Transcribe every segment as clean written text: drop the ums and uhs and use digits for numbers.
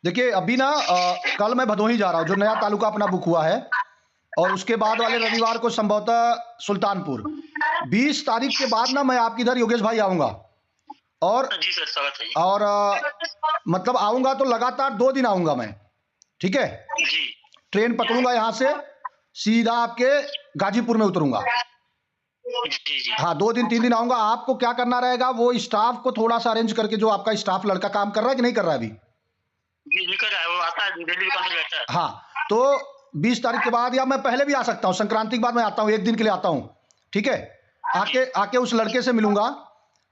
देखिए अभी ना कल मैं भदोही जा रहा हूँ, जो नया तालुका अपना बुक हुआ है, और उसके बाद वाले रविवार को संभवतः सुल्तानपुर। 20 तारीख के बाद ना मैं आपके इधर योगेश भाई आऊँगा, और जी सर, स्वागत है जी। और मतलब आऊँगा तो लगातार 2 दिन आऊँगा मैं, ठीक है? जी। ट्रेन पकड़ूँगा यहाँ से, सीधा आपके गाजीपुर में उतरूँगा। जी, जी। हाँ, 2 दिन 3 दिन आऊँगा। आपको क्या करना रहेगा, वो स्टाफ को थोड़ा-सा अरेंज करके, जो आपका स्टाफ लड़का काम कर रहा है कि नहीं कर रहा है अभी? जी, निकल रहा है, वो आता है, डेली दुकान पे बैठता है। हाँ, तो 20 तारीख के बाद, या मैं पहले भी आ सकता हूँ, संक्रांति के बाद मैं आता हूँ, 1 दिन के लिए आता हूँ, ठीक है? आके उस लड़के से मिलूँगा,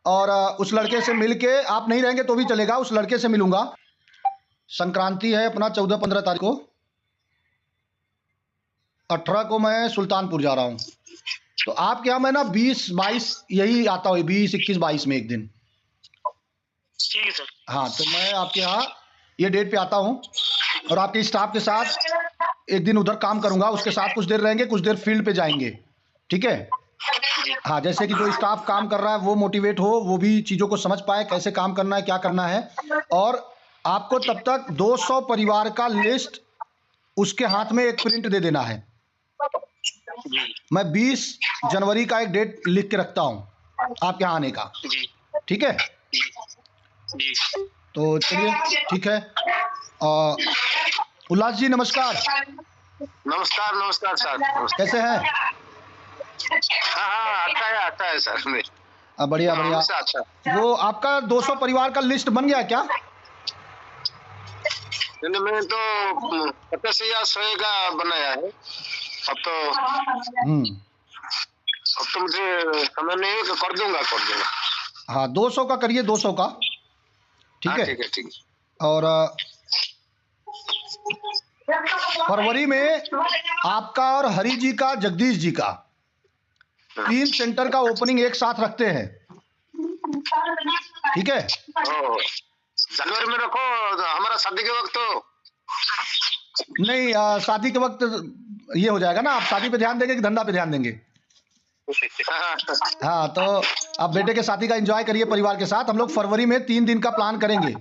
और उस लड़के से मिल के, आप नहीं रहेंगे तो भी चलेगा, उस लड़के से मिलूँगा। संक्रांति है अपना 14-15 तारीख को, 18 को मैं सुल्तानपुर जा रहा हूँ। तो आपके यहाँ मैं ना 20-22 यही आता हूँ, 20, 21, 22 में एक दिन। ठीक है सर। हाँ, तो मैं आपके यहाँ ये डेट पे आता हूँ, और आपके स्टाफ के साथ एक दिन उधर काम करूँगा, उसके साथ कुछ देर रहेंगे, कुछ देर फील्ड पे जाएँगे, ठीक है? हाँ, जैसे कि जो स्टाफ काम कर रहा है वो मोटिवेट हो, वो भी चीज़ों को समझ पाए, कैसे काम करना है, क्या करना है। और आपको तब तक 200 परिवार का लिस्ट उसके हाथ में एक प्रिंट दे देना है। जी। मैं 20 जनवरी का एक डेट लिख के रखता हूँ आपके यहाँ आने का, जी। ठीक है? जी। जी। तो चलिए, ठीक है। उल्लास जी नमस्कार। नमस्कार, नमस्कार सर। कैसे हैं? हाँ, आता है सर। बढ़िया, बढ़िया। अच्छा। वो आपका 200 परिवार का लिस्ट बन गया क्या? मैंने तो 50 या 100 का बनाया है। अब तो मुझे समय नहीं है, कर दूंगा। हाँ, 200 का करिए, 200 का, ठीक है? ठीक है। और फरवरी में आपका और हरि जी का, जगदीश जी का 3 सेंटर का ओपनिंग एक साथ रखते हैं, ठीक है? जनवरी में रखो, हमारा शादी के वक्त तो नहीं, शादी के वक्त ये हो जाएगा ना। आप शादी पे ध्यान देंगे कि धंधा पे ध्यान देंगे? हाँ, तो आप बेटे के शादी का एंजॉय करिए परिवार के साथ। हम लोग फरवरी में 3 दिन का प्लान करेंगे,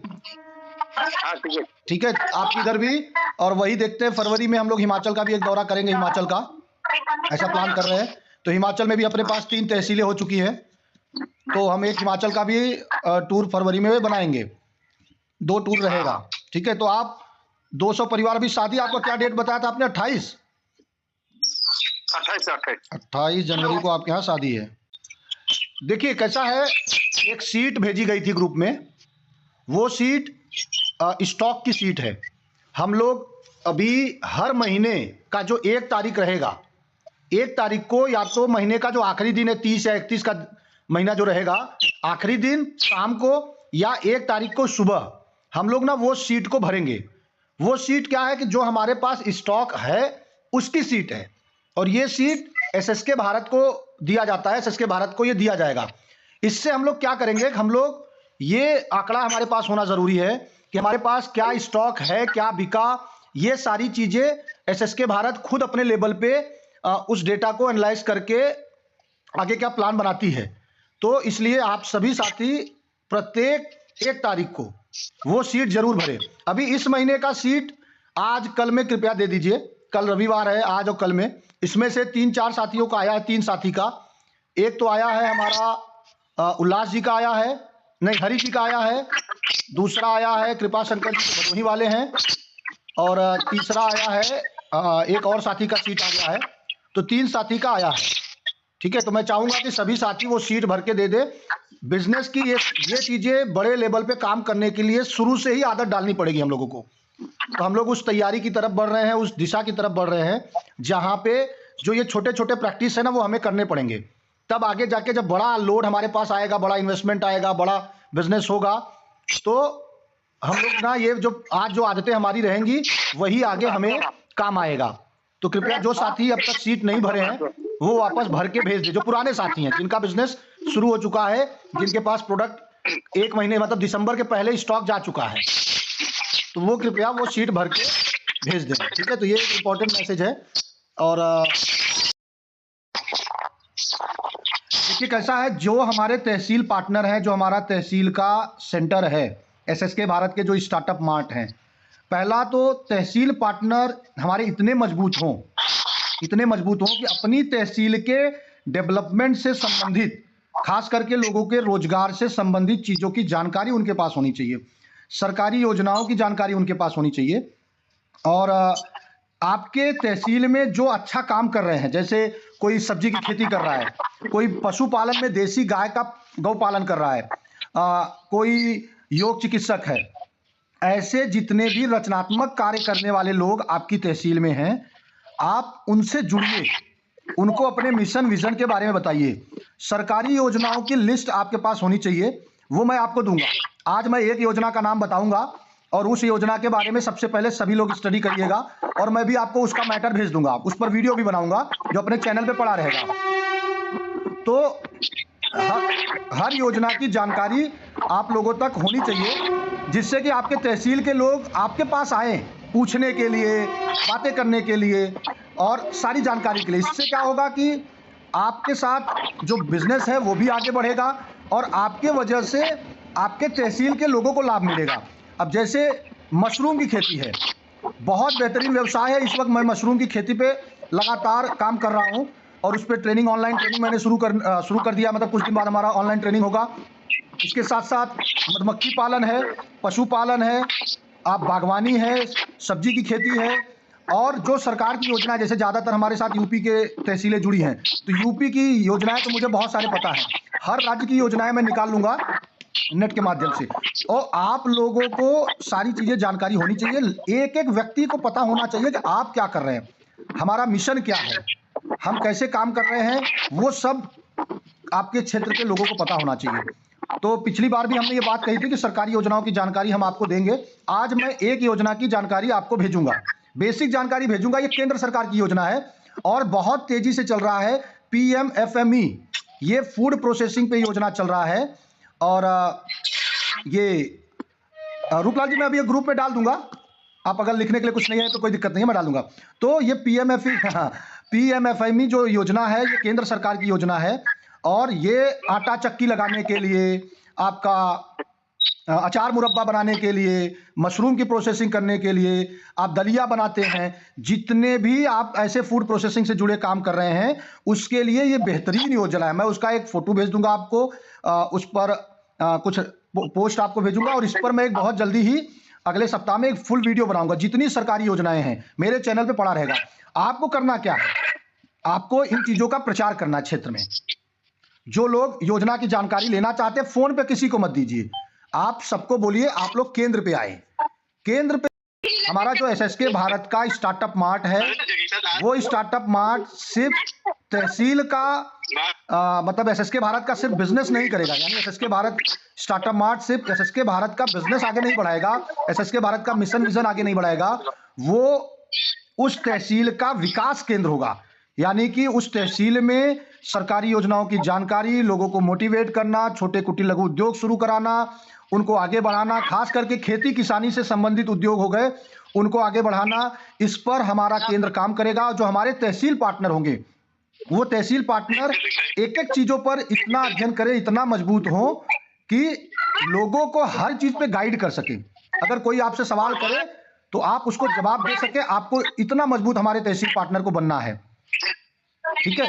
ठीक है? आपकी इधर भी, और वही देखते हैं फरवरी में हम लोग हिमाचल का भी एक दौरा करेंगे, हिमाचल का ऐसा प्लान कर रहे हैं। तो हिमाचल में भी अपने पास 3 तहसीलें हो चुकी हैं, तो हम एक हिमाचल का भी टूर फरवरी में बनाएंगे। 2 टूर रहेगा, ठीक है? तो आप 200 परिवार, अभी शादी आपका क्या डेट बताया था आपने? 28 जनवरी को आपके यहाँ शादी है। देखिए कैसा है, एक सीट भेजी गई थी ग्रुप में, वो सीट स्टॉक की सीट है। हम लोग अभी हर महीने का जो 1 तारीख रहेगा, 1 तारीख को, या तो महीने का जो आखिरी दिन है 30 या 31 का महीना जो रहेगा, आखिरी दिन शाम को या 1 तारीख को सुबह, हम लोग ना वो सीट को भरेंगे। वो सीट क्या है कि जो हमारे पास स्टॉक है उसकी सीट है, और ये सीट एसएसके भारत को दिया जाता है, एसएसके भारत को ये दिया जाएगा। इससे हम लोग क्या करेंगे, हम लोग ये आंकड़ा हमारे पास होना जरूरी है कि हमारे पास क्या स्टॉक है, क्या बिका, ये सारी चीजें एसएसके भारत खुद अपने लेवल पे उस डेटा को एनालाइज करके आगे क्या प्लान बनाती है। तो इसलिए आप सभी साथी प्रत्येक 1 तारीख को वो सीट जरूर भरें। अभी इस महीने का सीट आज कल में कृपया दे दीजिए, कल रविवार है, आज और कल में। इसमें से 3-4 साथियों का आया है, 3 साथी का। एक तो आया है हमारा उल्लास जी का आया है, नहीं हरि जी का आया है, दूसरा आया है कृपा शंकर जी भदोही वाले हैं, और तीसरा आया है एक और साथी का सीट आ गया है। तो 3 साथी का आया है, ठीक है? तो मैं चाहूंगा कि सभी साथी वो सीट भर के दे दे। बिजनेस की ये चीजें बड़े लेवल पे काम करने के लिए शुरू से ही आदत डालनी पड़ेगी हम लोगों को। तो हम लोग उस तैयारी की तरफ बढ़ रहे हैं, उस दिशा की तरफ बढ़ रहे हैं, जहां पे जो ये छोटे छोटे प्रैक्टिस है ना, वो हमें करने पड़ेंगे। तब आगे जाके जब बड़ा लोड हमारे पास आएगा, बड़ा इन्वेस्टमेंट आएगा, बड़ा बिजनेस होगा, तो हम लोग ना ये जो आज जो आदतें हमारी रहेंगी वही आगे हमें काम आएगा। तो कृपया जो साथी अब तक सीट नहीं भरे हैं वो वापस भर के भेज दे, जो पुराने साथी हैं, जिनका बिजनेस शुरू हो चुका है, जिनके पास प्रोडक्ट 1 महीने मतलब दिसंबर के पहले स्टॉक जा चुका है, तो वो कृपया वो सीट भर के भेज दें, ठीक है? तो ये एक इम्पोर्टेंट मैसेज है। और देखिए कैसा है, जो हमारे तहसील पार्टनर है, जो हमारा तहसील का सेंटर है, एसएसके भारत के जो स्टार्टअप मार्ट हैं, पहला तो तहसील पार्टनर हमारे इतने मजबूत हों कि अपनी तहसील के डेवलपमेंट से संबंधित, खास करके लोगों के रोजगार से संबंधित चीज़ों की जानकारी उनके पास होनी चाहिए, सरकारी योजनाओं की जानकारी उनके पास होनी चाहिए। और आपके तहसील में जो अच्छा काम कर रहे हैं, जैसे कोई सब्जी की खेती कर रहा है, कोई पशुपालन में देसी गाय का गौपालन कर रहा है, कोई योग चिकित्सक है, ऐसे जितने भी रचनात्मक कार्य करने वाले लोग आपकी तहसील में हैं, आप उनसे जुड़िए, उनको अपने मिशन विजन के बारे में बताइए। सरकारी योजनाओं की लिस्ट आपके पास होनी चाहिए, वो मैं आपको दूंगा। आज मैं एक योजना का नाम बताऊंगा और उस योजना के बारे में सबसे पहले सभी लोग स्टडी करिएगा, और मैं भी आपको उसका मैटर भेज दूंगा, उस पर वीडियो भी बनाऊंगा जो अपने चैनल पे पड़ा रहेगा। तो हर योजना की जानकारी आप लोगों तक होनी चाहिए, जिससे कि आपके तहसील के लोग आपके पास आए पूछने के लिए, बातें करने के लिए और सारी जानकारी के लिए। इससे क्या होगा कि आपके साथ जो बिजनेस है वो भी आगे बढ़ेगा और आपके वजह से आपके तहसील के लोगों को लाभ मिलेगा। अब जैसे मशरूम की खेती है, बहुत बेहतरीन व्यवसाय है। इस वक्त मैं मशरूम की खेती पे लगातार काम कर रहा हूँ और उस पर ऑनलाइन ट्रेनिंग मैंने शुरू कर दिया। मतलब कुछ दिन बाद हमारा ऑनलाइन ट्रेनिंग होगा। इसके साथ साथ मधुमक्खी पालन है, पशुपालन है, आप बागवानी है, सब्जी की खेती है, और जो सरकार की योजना, जैसे ज़्यादातर हमारे साथ यूपी के तहसीलें जुड़ी हैं, तो यूपी की योजनाएं तो मुझे बहुत सारे पता है। हर राज्य की योजनाएं मैं निकाल लूँगा नेट के माध्यम से। और आप लोगों को सारी चीज़ें जानकारी होनी चाहिए, एक एक व्यक्ति को पता होना चाहिए कि आप क्या कर रहे हैं, हमारा मिशन क्या है, हम कैसे काम कर रहे हैं, वो सब आपके क्षेत्र के लोगों को पता होना चाहिए। तो पिछली बार भी हमने ये बात कही थी कि सरकारी योजनाओं की जानकारी हम आपको देंगे। आज मैं एक योजना की जानकारी आपको भेजूंगा, बेसिक जानकारी भेजूंगा। ये केंद्र सरकार की योजना है और बहुत तेजी से चल रहा है। PMFME, ये फूड प्रोसेसिंग पे योजना चल रहा है। और ये रूपलाल जी, मैं अभी ये ग्रुप में डाल दूंगा, आप अगर लिखने के लिए कुछ नहीं है तो कोई दिक्कत नहीं है, मैं डाल दूंगा। तो ये PMFME जो योजना है, ये केंद्र सरकार की योजना है और ये आटा चक्की लगाने के लिए, आपका अचार मुरब्बा बनाने के लिए, मशरूम की प्रोसेसिंग करने के लिए, आप दलिया बनाते हैं, जितने भी आप ऐसे फूड प्रोसेसिंग से जुड़े काम कर रहे हैं, उसके लिए ये बेहतरीन योजना है। मैं उसका एक फोटो भेज दूंगा आपको, उस पर कुछ पोस्ट आपको भेजूंगा और इस पर मैं एक बहुत जल्दी ही अगले सप्ताह में एक फुल वीडियो बनाऊंगा। जितनी सरकारी योजनाएं हैं मेरे चैनल पे पड़ा रहेगा। आपको करना क्या है, आपको इन चीजों का प्रचार करना है क्षेत्र में। जो लोग योजना की जानकारी लेना चाहते हैं, फोन पे किसी को मत दीजिए, आप सबको बोलिए आप लोग केंद्र पे आए। केंद्र पे हमारा जो एसएसके भारत का स्टार्टअप मार्ट है, वो स्टार्टअप मार्ट सिर्फ तहसील का मतलब एसएसके भारत का सिर्फ बिजनेस नहीं करेगा। यानी एसएसके भारत स्टार्टअप मार्ट सिर्फ एसएसके भारत का बिजनेस आगे नहीं बढ़ाएगा, एसएसके भारत का मिशन विजन आगे नहीं बढ़ाएगा, वो उस तहसील का विकास केंद्र होगा। यानी कि उस तहसील में सरकारी योजनाओं की जानकारी, लोगों को मोटिवेट करना, छोटे कुटीर लघु उद्योग शुरू कराना, उनको आगे बढ़ाना, खास करके खेती किसानी से संबंधित उद्योग हो गए, उनको आगे बढ़ाना, इस पर हमारा केंद्र काम करेगा। जो हमारे तहसील पार्टनर होंगे, वो तहसील पार्टनर एक एक चीजों पर इतना अध्ययन करें, इतना मजबूत हो कि लोगों को हर चीज पे गाइड कर सके। अगर कोई आपसे सवाल करे तो आप उसको जवाब दे सके। आपको इतना मजबूत हमारे तहसील पार्टनर को बनना है, ठीक है।